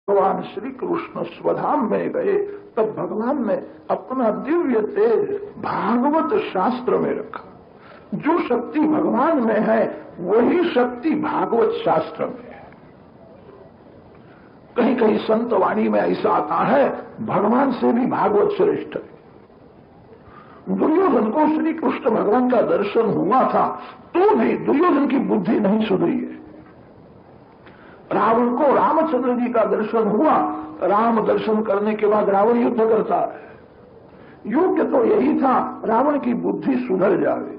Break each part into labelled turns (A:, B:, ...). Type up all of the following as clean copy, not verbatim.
A: भगवान श्री कृष्ण स्वधाम में गए तब भगवान ने अपना दिव्य तेज भागवत शास्त्र में रखा। जो शक्ति भगवान में है वही शक्ति भागवत शास्त्र में है। कहीं कहीं संत वाणी में ऐसा आता है भगवान से भी भागवत श्रेष्ठ है। दुर्योधन को श्री कृष्ण भगवान का दर्शन हुआ था तो भी दुर्योधन की बुद्धि नहीं सुधरी है। रावण को रामचंद्र जी का दर्शन हुआ, राम दर्शन करने के बाद रावण युद्ध करता है। योग्य तो यही था रावण की बुद्धि सुधर जावे,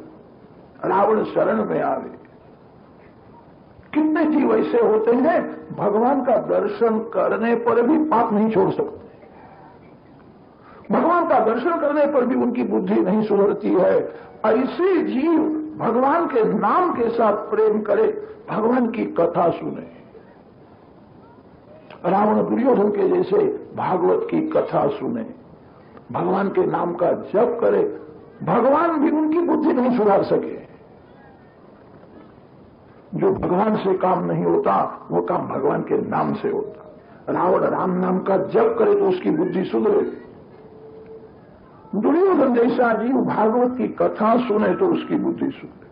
A: रावण शरण में आवे। कितने जीव ऐसे होते हैं भगवान का दर्शन करने पर भी पाप नहीं छोड़ सकते, भगवान का दर्शन करने पर भी उनकी बुद्धि नहीं सुधरती है। ऐसे जीव भगवान के नाम के साथ प्रेम करे, भगवान की कथा सुने। रावण दुर्योधन के जैसे भागवत की कथा सुने, भगवान के नाम का जप करे, भगवान भी उनकी बुद्धि नहीं सुधार सके। जो भगवान से काम नहीं होता वो काम भगवान के नाम से होता। रावण राम नाम का जप करे तो उसकी बुद्धि सुधरे। दुर्योधन जैसा जीव भागवत की कथा सुने तो उसकी बुद्धि सुधरे।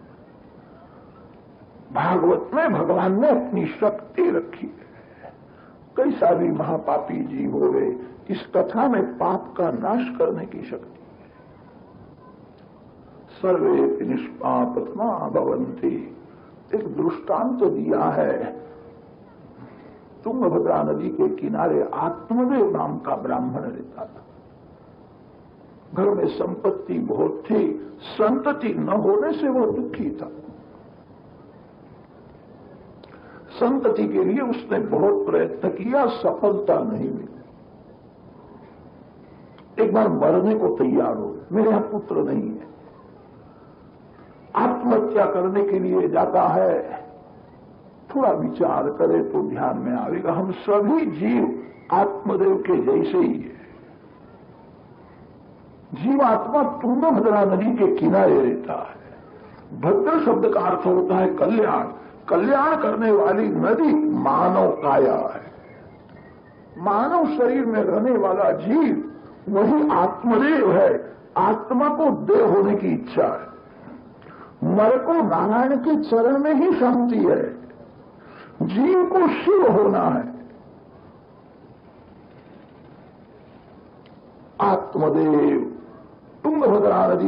A: भागवत में भगवान ने अपनी शक्ति रखी है। कैसा भी महापापी जीव हो गए, इस कथा में पाप का नाश करने की शक्ति है। सर्वे निष्पापत्मा भवन्ति, एक दृष्टांत दिया है। तुंगभद्रा नदी के किनारे आत्मदेव नाम का ब्राह्मण रहता था। घर में संपत्ति बहुत थी, संतति न होने से वह दुखी था। संतति के लिए उसने बहुत प्रयत्न किया, सफलता नहीं मिली। एक बार मरने को तैयार हो, मेरे यहां पुत्र नहीं है, आत्महत्या करने के लिए जाता है। थोड़ा विचार करे तो ध्यान में आएगा हम सभी जीव आत्मदेव के जैसे ही है। जीवात्मा तुंगभद्रा नदी के किनारे रहता है। भद्र शब्द का अर्थ होता है कल्याण, कल्याण करने वाली नदी मानव काया है। मानव शरीर में रहने वाला जीव वही आत्मदेव है। आत्मा को देव होने की इच्छा है। नर को नारायण के चरण में ही शांति है, जीव को शिव होना है। आत्मदेव तुंगभद्रा नदी